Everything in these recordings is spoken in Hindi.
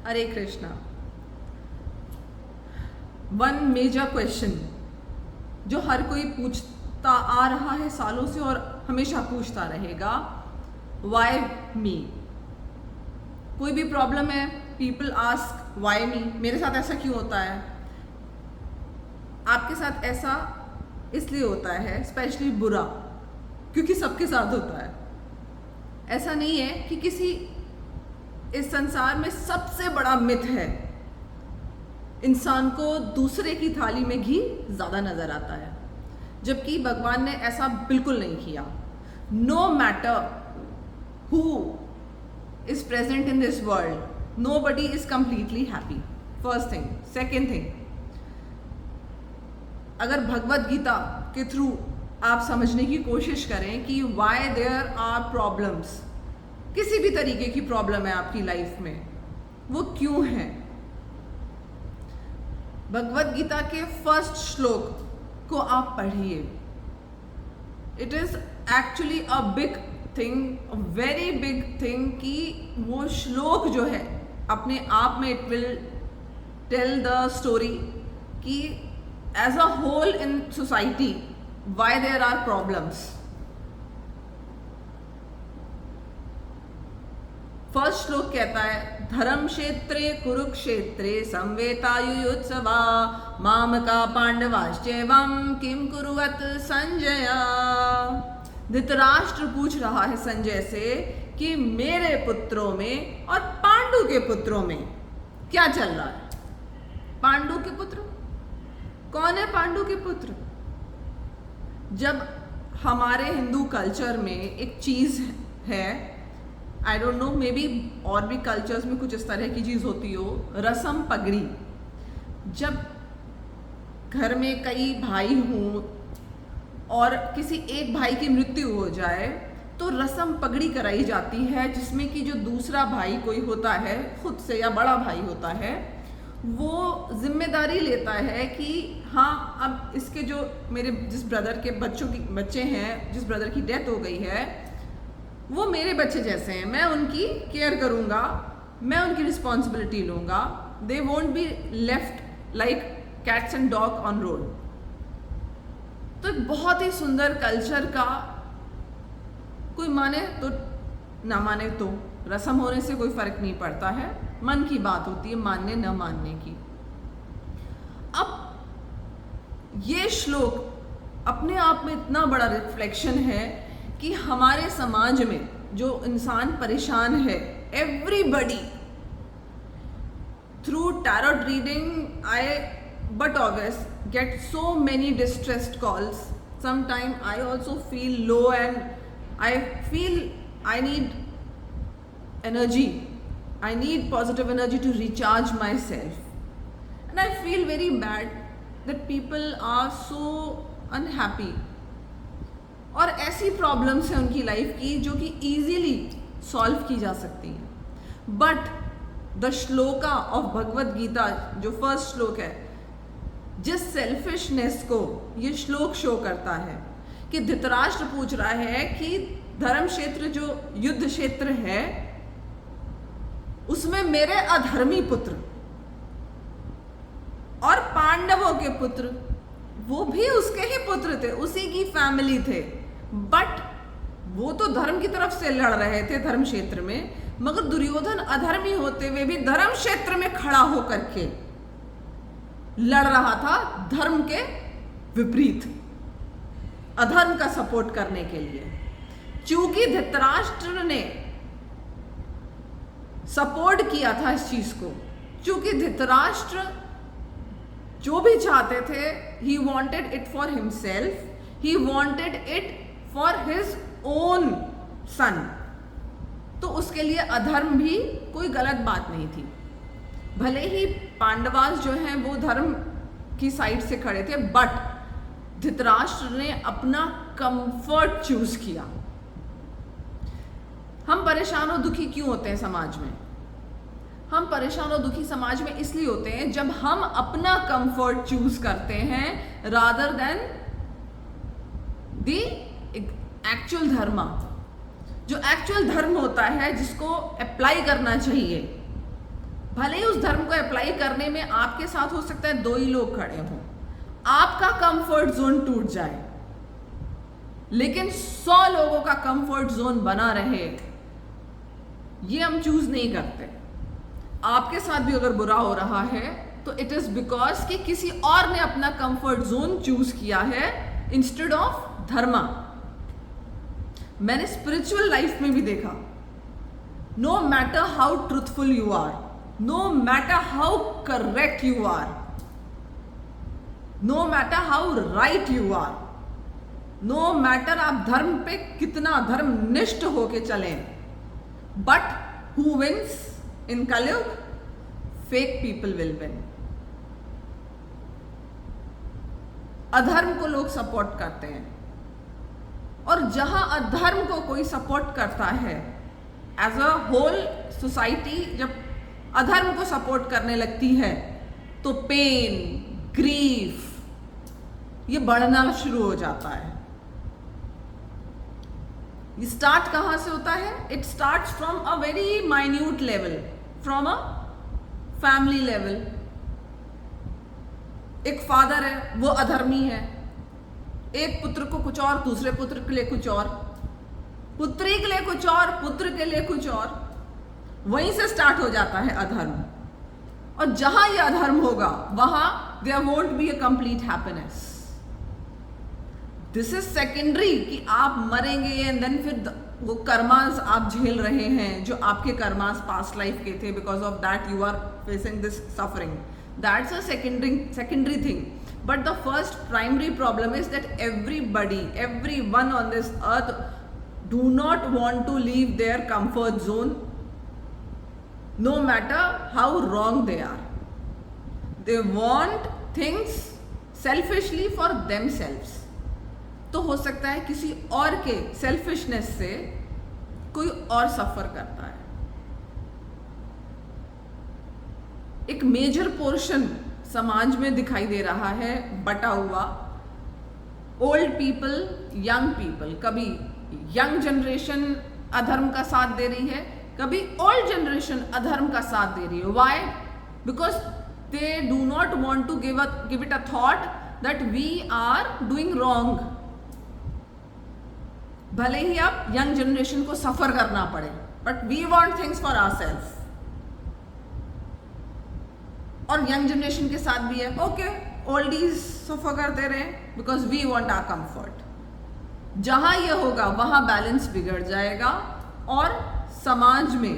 हरे कृष्णा। वन मेजर क्वेश्चन जो हर कोई पूछता आ रहा है सालों से और हमेशा पूछता रहेगा, वाई मी। कोई भी प्रॉब्लम है, पीपल आस्क वाई मी, मेरे साथ ऐसा क्यों होता है। आपके साथ ऐसा इसलिए होता है, स्पेशली बुरा, क्योंकि सबके साथ होता है। ऐसा नहीं है कि किसी इस संसार में सबसे बड़ा मिथ है, इंसान को दूसरे की थाली में घी ज़्यादा नज़र आता है, जबकि भगवान ने ऐसा बिल्कुल नहीं किया। No matter who is present in this world, nobody is completely happy. First thing. Second thing, अगर भगवत गीता के थ्रू आप समझने की कोशिश करें कि वाई देयर आर प्रॉब्लम्स, किसी भी तरीके की प्रॉब्लम है आपकी लाइफ में, वो क्यों है। भगवत गीता के फर्स्ट श्लोक को आप पढ़िए। It is actually a big thing, a very big thing, कि वो श्लोक जो है अपने आप में it will tell the story कि as a whole in society why there are problems. First श्लोक कहता है, धर्म क्षेत्रे कुरुक्षेत्रे संवेतायुयुत्सवा मामका पांडवाश्चैवं किम कुरुवत संजय। धृतराष्ट्र पूछ रहा है संजय से कि मेरे पुत्रों में और पांडु के पुत्रों में क्या चल रहा है। पांडु के पुत्र कौन है? पांडु के पुत्र। जब हमारे हिंदू कल्चर में एक चीज है, I don't know, may be और भी कल्चर्स में कुछ इस तरह की चीज़ होती हो, रसम पगड़ी। जब घर में कई भाई हों और किसी एक भाई की मृत्यु हो जाए तो रसम पगड़ी कराई जाती है, जिसमें कि जो दूसरा भाई कोई होता है खुद से या बड़ा भाई होता है, वो जिम्मेदारी लेता है कि हाँ, अब इसके जो मेरे जिस ब्रदर के बच्चे हैं, जिस ब्रदर की डेथ हो गई है, वो मेरे बच्चे जैसे हैं, मैं उनकी केयर करूँगा, मैं उनकी रिस्पॉन्सिबिलिटी लूँगा। They won't be left like cats and dog on road. तो एक बहुत ही सुंदर कल्चर का, कोई माने तो ना माने तो, रस्म होने से कोई फर्क नहीं पड़ता है, मन की बात होती है मानने न मानने की। अब ये श्लोक अपने आप में इतना बड़ा रिफ्लेक्शन है कि हमारे समाज में जो इंसान परेशान है, everybody through tarot reading I but always get so many distressed calls. Sometime I also feel low and I feel I need energy, I need positive energy to recharge myself, and I feel very bad that people are so unhappy। और ऐसी प्रॉब्लम्स हैं उनकी लाइफ की जो कि इजीली सॉल्व की जा सकती हैं, but the shloka of Bhagavad Gita जो फर्स्ट श्लोक है, जिस सेल्फिशनेस को ये श्लोक शो करता है कि धृतराष्ट्र पूछ रहा है कि धर्म क्षेत्र जो युद्ध क्षेत्र है उसमें मेरे अधर्मी पुत्र और पांडवों के पुत्र, वो भी उसके ही पुत्र थे, उसी की फैमिली थे, बट वो तो धर्म की तरफ से लड़ रहे थे धर्म क्षेत्र में, मगर दुर्योधन अधर्मी होते हुए भी धर्म क्षेत्र में खड़ा होकर के लड़ रहा था धर्म के विपरीत, अधर्म का सपोर्ट करने के लिए। चूंकि धृतराष्ट्र ने सपोर्ट किया था इस चीज को, क्योंकि धृतराष्ट्र जो भी चाहते थे, he wanted it for himself, he wanted it for his own son, तो उसके लिए अधर्म भी कोई गलत बात नहीं थी। भले ही पांडवास जो हैं वो धर्म की साइड से खड़े थे, बट धृतराष्ट्र ने अपना कंफर्ट चूज किया। हम परेशान और दुखी क्यों होते हैं समाज में? हम परेशान और दुखी समाज में इसलिए होते हैं जब हम अपना कंफर्ट चूज करते हैं रादर देन द एक्चुअल धर्म। जो एक्चुअल धर्म होता है जिसको अप्लाई करना चाहिए, भले ही उस धर्म को अप्लाई करने में आपके साथ हो सकता है 2 ही लोग खड़े हों, आपका कंफर्ट जोन टूट जाए, लेकिन 100 लोगों का कंफर्ट जोन बना रहे, ये हम चूज नहीं करते। आपके साथ भी अगर बुरा हो रहा है तो इट इज बिकॉज कि किसी और ने अपना कंफर्ट जोन चूज किया है इंस्टेड ऑफ धर्मा। मैंने स्पिरिचुअल लाइफ में भी देखा, no matter how truthful you are, no matter how correct you are, no matter how right you are, no matter आप धर्म पे कितना धर्मनिष्ठ होके चलें, बट हु विन्स इन कलयुग? Fake people will win. अधर्म को लोग सपोर्ट करते हैं, और जहां अधर्म को कोई सपोर्ट करता है, एज अ होल सोसाइटी जब अधर्म को सपोर्ट करने लगती है तो पेन, ग्रीफ ये बढ़ना शुरू हो जाता है। ये स्टार्ट कहां से होता है? It starts from a very minute level, from a family level. एक फादर है, वो अधर्मी है, एक पुत्र को कुछ और, दूसरे पुत्र के लिए कुछ और, पुत्री के लिए कुछ और, पुत्र के लिए कुछ और, वहीं से स्टार्ट हो जाता है अधर्म। और जहां ये अधर्म होगा वहां there won't be a complete happiness. This is secondary कि आप मरेंगे एंड देन फिर वो कर्मास आप झेल रहे हैं जो आपके कर्मास पास्ट लाइफ के थे, because of that you are facing this suffering. That's a secondary thing, but the first primary problem is that everybody, everyone on this earth do not want to leave their comfort zone, no matter how wrong they are. They want things selfishly for themselves. तो हो सकता है किसी और के सेल्फिशनेस से कोई और सफर करता है। एक मेजर पोर्शन समाज में दिखाई दे रहा है बटा हुआ, ओल्ड पीपल, यंग पीपल। कभी यंग जनरेशन अधर्म का साथ दे रही है, कभी ओल्ड जनरेशन अधर्म का साथ दे रही है। Why? Because they do not want to give it a thought that we are doing wrong. भले ही अब यंग जनरेशन को सफर करना पड़े, but we want things for ourselves. और यंग जनरेशन के साथ भी है, ओके ओल्डीज सफर करते रहे because we want our comfort. जहां ये होगा वहां बैलेंस बिगड़ जाएगा, और समाज में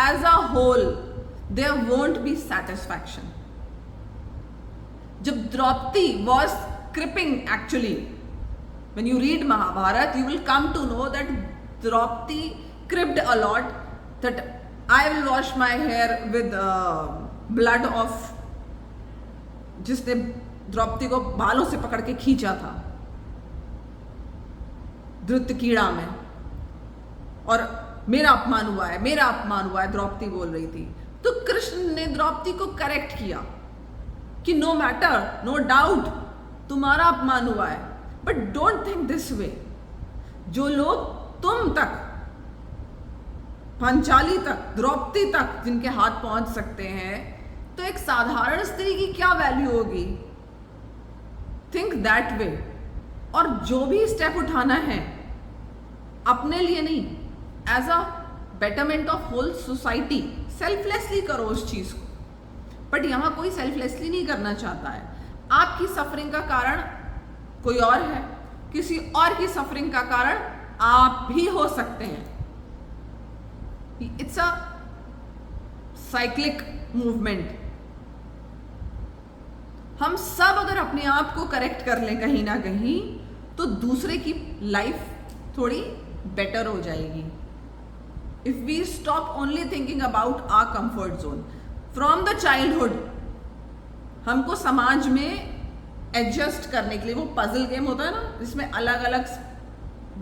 as a whole there won't be satisfaction. जब Draupadi was creeping, actually when you read Mahabharat you will come to know that Draupadi cribbed a lot, that I will wash my hair with blood of, जिसने द्रौपदी को बालों से पकड़ के खींचा था धृतकीड़ा में, और मेरा अपमान हुआ है, मेरा अपमान हुआ है, द्रौपदी बोल रही थी। तो कृष्ण ने द्रौपदी को करेक्ट किया कि नो मैटर, नो डाउट तुम्हारा अपमान हुआ है, but don't think this way. जो लोग तुम तक, पांचाली तक, द्रौपदी तक जिनके हाथ पहुंच सकते हैं, तो एक साधारण स्त्री की क्या वैल्यू होगी? Think that way. और जो भी स्टेप उठाना है अपने लिए नहीं, as a betterment of whole society, selflessly करो उस चीज को। बट यहां कोई सेल्फलेसली नहीं करना चाहता है। आपकी सफरिंग का कारण कोई और है, किसी और की सफरिंग का कारण आप भी हो सकते हैं। It's a cyclic movement. हम सब अगर अपने आप को करेक्ट कर लें कहीं ना कहीं, तो दूसरे की लाइफ थोड़ी बेटर हो जाएगी। If we stop only thinking about our comfort zone from the childhood, हमको समाज में एडजस्ट करने के लिए, वो पजल गेम होता है ना जिसमें अलग अलग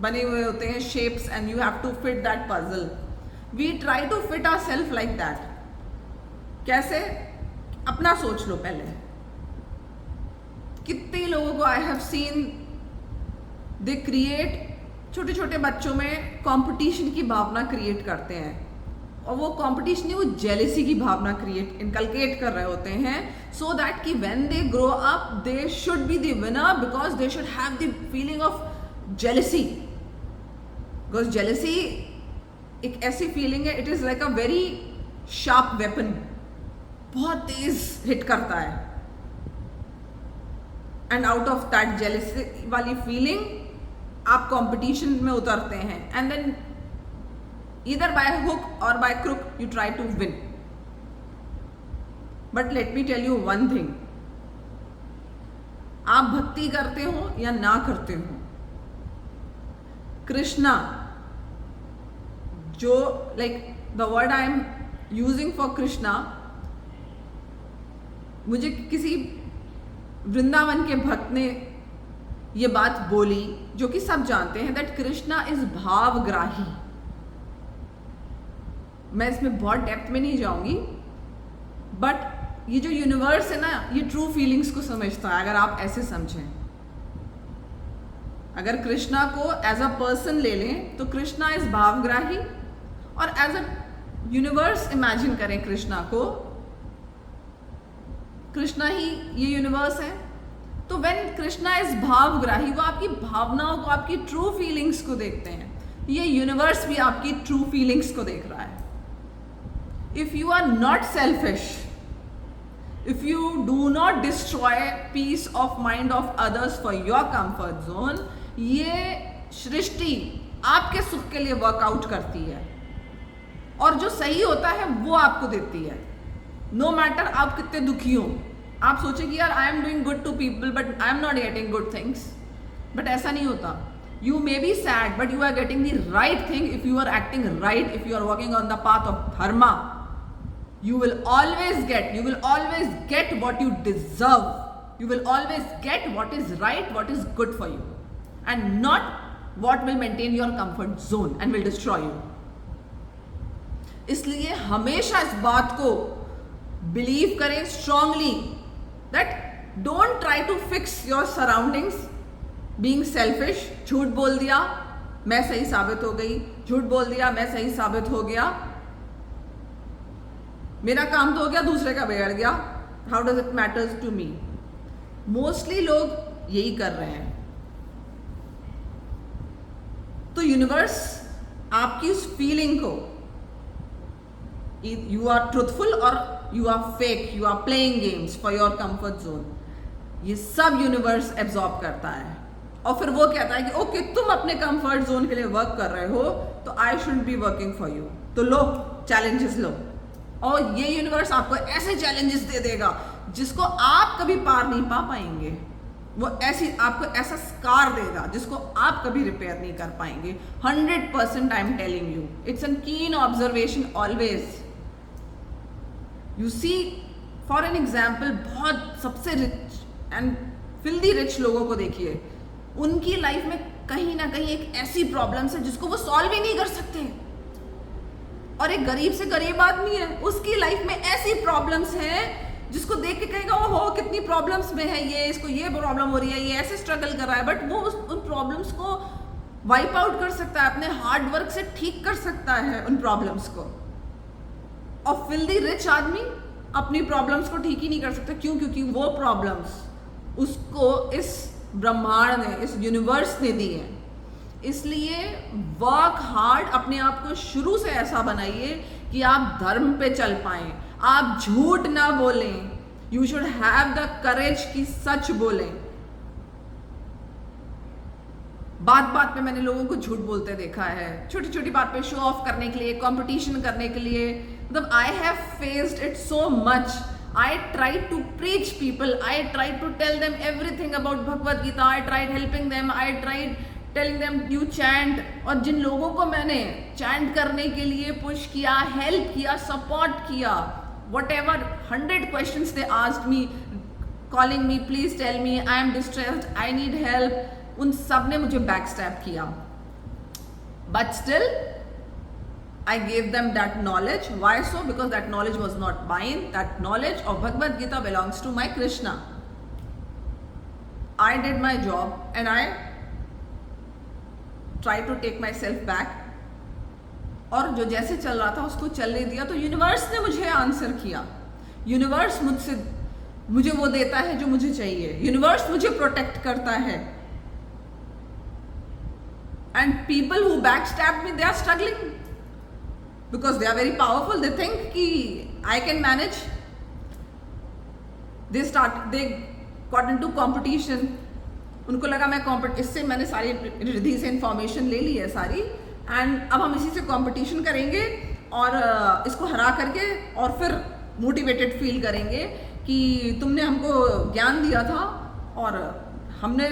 बने हुए होते हैं shapes and you have to fit that puzzle, we try to fit our self like that. कैसे? अपना सोच लो पहले। कितने लोगों को I have seen, they create, छोटे छोटे बच्चों में कंपटीशन की भावना क्रिएट करते हैं और वो कंपटीशन नहीं, वो जेलेसी की भावना इनकलकेट कर रहे होते हैं, सो दैट कि when they grow up they should be the winner, because they should have the feeling of jealousy. Because jealousy एक ऐसी फीलिंग है, it is like a very sharp weapon, बहुत तेज हिट करता है। And out of that jealousy वाली फीलिंग आप कंपटीशन में उतरते हैं, and then either by hook or by crook you try to win. But let me tell you one thing, आप भक्ति करते हो या ना करते हो, कृष्णा जो like the word I am using for Krishna, मुझे किसी वृंदावन के भक्त ने ये बात बोली जो कि सब जानते हैं, that कृष्णा इज भावग्राही। मैं इसमें बहुत डेप्थ में नहीं जाऊंगी, बट ये जो यूनिवर्स है ना, ये ट्रू फीलिंग्स को समझता है। अगर आप ऐसे समझें, अगर कृष्णा को एज अ पर्सन ले लें तो कृष्णा इज भावग्राही, और एज अ यूनिवर्स इमेजिन करें कृष्णा को, कृष्णा ही ये यूनिवर्स है। तो व्हेन कृष्णा इज भावग्राही, वो आपकी भावनाओं को, आपकी ट्रू फीलिंग्स को देखते हैं। ये यूनिवर्स भी आपकी ट्रू फीलिंग्स को देख रहा है। If you are not selfish, if you do not destroy peace of mind of others for your comfort zone, ये सृष्टि आपके सुख के लिए वर्कआउट करती है, और जो सही होता है वो आपको देती है। नो मैटर आप कितने दुखी हो, आप सोचें कि यार I am doing good to people but I am not getting good things, but ऐसा नहीं होता। You may be sad, but you are getting the right thing if you are acting right, if you are walking on the path of dharma. You will always get what you deserve. You will always get what is right, what is good for you, and not what will maintain your comfort zone and will destroy you. इसलिए हमेशा इस बात को बिलीव करें strongly, that don't try to fix your surroundings being selfish. झूठ बोल दिया मैं सही साबित हो गई, झूठ बोल दिया मैं सही साबित हो गया, मेरा काम तो हो गया, दूसरे का बिगड़ गया, how does it matters to me. Mostly लोग यही कर रहे हैं। तो यूनिवर्स आपकी उस फीलिंग को, यू आर ट्रूथफुल और you are fake, you are playing games for your comfort zone, ये सब यूनिवर्स एब्जॉर्ब करता है, और फिर वो कहता है कि ओके तुम अपने कंफर्ट जोन के लिए वर्क कर रहे हो तो I should be working for you, तो लो चैलेंजेस लो। और ये यूनिवर्स आपको ऐसे चैलेंजेस दे देगा जिसको आप कभी पार नहीं पा पाएंगे, वो ऐसी आपको ऐसा स्कार देगा जिसको आप कभी रिपेयर नहीं कर पाएंगे। 100% I am telling you, it's an keen observation always. You see for an example, बहुत सबसे रिच एंड फिल्दी रिच लोगों को देखिए, उनकी लाइफ में कहीं ना कहीं एक ऐसी प्रॉब्लम्स है जिसको वो सॉल्व ही नहीं कर सकते, और एक गरीब से गरीब आदमी है उसकी लाइफ में ऐसी प्रॉब्लम्स हैं जिसको देख के कहेगा ओहो कितनी प्रॉब्लम्स में है ये, इसको ये प्रॉब्लम हो रही है, ये ऐसे स्ट्रगल कर रहा है, बट वो उन प्रॉब्लम्स को वाइप आउट कर सकता है, अपने हार्ड वर्क से ठीक कर सकता है उन प्रॉब्लम्स को। और फिल्दी रिच आदमी अपनी प्रॉब्लम्स को ठीक ही नहीं कर सकता। क्यों? क्योंकि वो प्रॉब्लम्स उसको इस ब्रह्मांड ने, इस यूनिवर्स ने दी है। इसलिए वर्क हार्ड, अपने आप को शुरू से ऐसा बनाइए कि आप धर्म पे चल पाएं, आप झूठ ना बोलें। You should have the courage कि सच बोलें। बात बात पे मैंने लोगों को झूठ बोलते देखा है, छोटी छोटी बात पे शो ऑफ करने के लिए, कंपटीशन करने के लिए। मतलब I have faced it so much. I tried to preach people, I tried to tell them everything about Bhagavad Gita, I tried helping them, I tried telling them you chant, और जिन लोगों को मैंने चैंट करने के लिए पुश किया, हेल्प किया, सपोर्ट किया, whatever 100 questions they asked me, calling me, please tell me, I am distressed, I need help, उन सब ने मुझे बैकस्टैब किया, but still I gave them that knowledge. Why so? Because that knowledge was not mine. That knowledge of Bhagavad Gita belongs to my Krishna. I did my job and I tried to take myself back. और जो जैसे चल रहा था उसको चलने दिया, तो यूनिवर्स ने मुझे आंसर किया। यूनिवर्स मुझे वो देता है जो मुझे चाहिए, यूनिवर्स मुझे प्रोटेक्ट करता है। And people who back stab me, they are struggling because they are very powerful, they think कि I can manage. They got into competition, उनको लगा मैं इससे मैंने सारी रिद्धि से इंफॉर्मेशन ले ली है सारी, एंड अब हम इसी से कंपटीशन करेंगे और इसको हरा करके और फिर मोटिवेटेड फील करेंगे कि तुमने हमको ज्ञान दिया था और हमने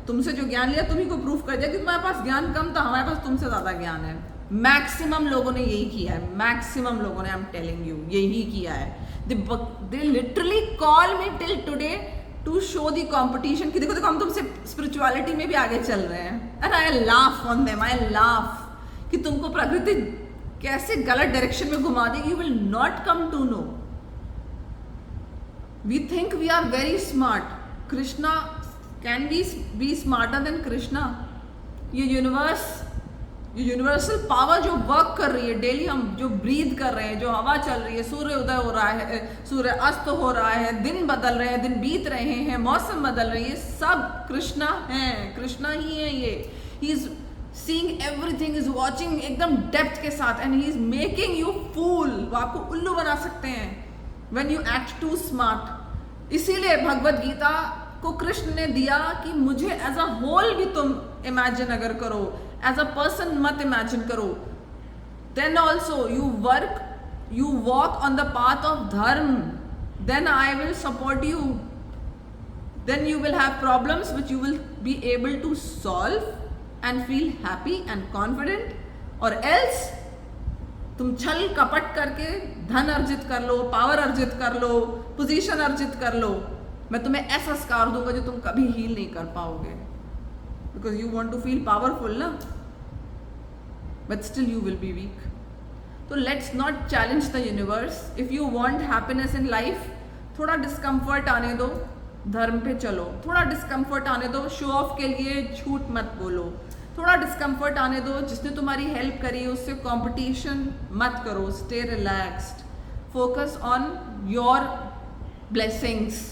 तुमसे जो ज्ञान लिया तुम्ही को प्रूफ कर दिया कि तुम्हारे पास ज्ञान कम था, हमारे पास तुमसे ज़्यादा ज्ञान है। मैक्सिमम लोगों ने यही किया है, मैक्सिमम लोगों ने, आई एम टेलिंग यू, यही किया है। They literally call me till today to show the competition कि देखो देखो हम तुमसे स्पिरिचुअलिटी में भी आगे चल रहे हैं। And I laugh on them, I laugh कि तुमको प्रकृति कैसे गलत डायरेक्शन में घुमा देगी, you will not come to know. We think we are very smart, Krishna can be smarter than Krishna. ये यूनिवर्सल पावर जो वर्क कर रही है डेली, हम जो ब्रीथ कर रहे हैं, जो हवा चल रही है, सूर्य उदय हो रहा है, सूर्य अस्त हो रहा है, दिन बदल रहे हैं, दिन बीत रहे हैं, मौसम बदल रही है, सब कृष्णा है, कृष्णा ही है ये। He is seeing everything, is watching एकदम डेप्थ के साथ, and he is making you fool. वो आपको उल्लू बना सकते हैं when you act too smart. इसीलिए भगवत गीता को कृष्ण ने दिया कि मुझे एज अ होल भी तुम इमेजिन अगर करो, एज अ पर्सन मत इमेजिन करो। Then also you walk on the path of dharma, then I will support you, then you will have problems which you will be able to solve and feel happy and confident. और एल्स तुम छल कपट करके धन अर्जित कर लो, पावर अर्जित कर लो, पोजीशन अर्जित कर लो, मैं तुम्हें ऐसा स्कार दूंगा जो तुम कभी हील नहीं कर पाओगे, because you want to feel powerful ना, but still you will be weak. तो let's not challenge the universe. If you want happiness in life, थोड़ा डिस्कम्फर्ट आने दो, धर्म पे चलो। थोड़ा डिस्कम्फर्ट आने दो, शो ऑफ के लिए झूठ मत बोलो। थोड़ा डिस्कम्फर्ट आने दो, जिसने तुम्हारी हेल्प करी उससे कंपटीशन मत करो। Stay relaxed, focus on your blessings.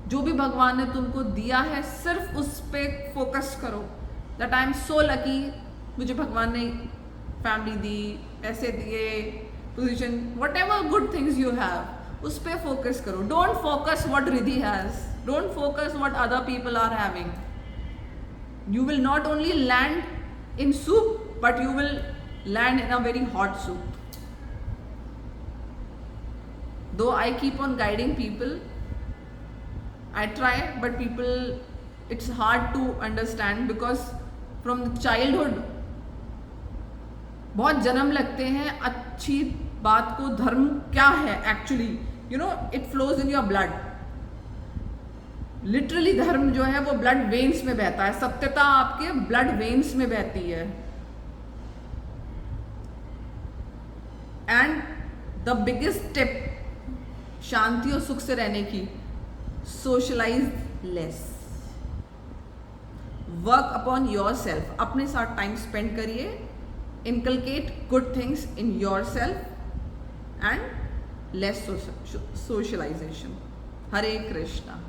जो भी भगवान ने तुमको दिया है सिर्फ उस पर फोकस करो। That I am so lucky, मुझे भगवान ने फैमिली दी, पैसे दिए, position, whatever good things you have, उस पर फोकस करो। Don't focus what Riddhi has, don't focus what other people are having. You will not only land in soup, but you will land in a very hot soup. Though I keep on guiding people, I try, but people, it's hard to understand because from the childhood बहुत जन्म लगते हैं अच्छी बात को। धर्म क्या है actually, you know, it flows in your blood. Literally धर्म जो है वो ब्लड वेन्स में बहता है, सत्यता आपके ब्लड वेन्स में बहती है। एंड द बिगेस्ट टिप शांति और सुख से रहने की, socialize less, work upon your self, अपने साथ टाइम स्पेंड करिए, inculcate good things in your self and less socialization. Hare Krishna.